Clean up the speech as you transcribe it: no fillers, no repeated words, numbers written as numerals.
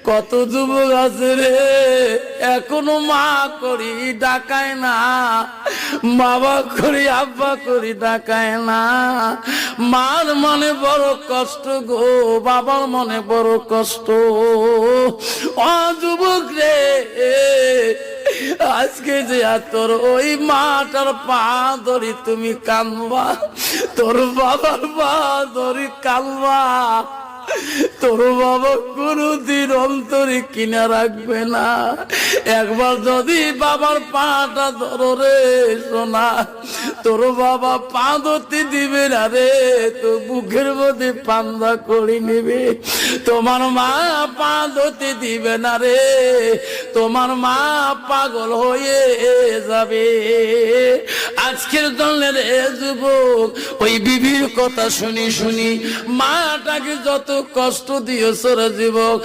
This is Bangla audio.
কত যুবক আছে রে এখনো মা করি ডাকায় না, বাবা করি আব্বা করি ডাকায় না। মার মনে বড় কষ্ট গো, বাবার মনে বড় কষ্ট। ও যুবক রে, আজকে যে তোর ওই মাটার পা ধরি তুমি কানবা, তোর বাবার পা ধরি কানবা, তোর বাবা কোনদিন অন্তরে কিনা রাখবে না। একবার যদি বাবার পাটা ধরো রে সোনা, তোর বাবা পা ধরতে দিবে না রে, তো বুকের মধ্যে পান্দা করে নেবে। তোমার মা পা ধরতে দিবে না রে, তোমার মা পাগল হয়ে যাবে। আজকের দলের যুবক ওই বিবির কথা শুনি শুনি মাটাকে যত কষ্ট দিয়েছ রে যুবক,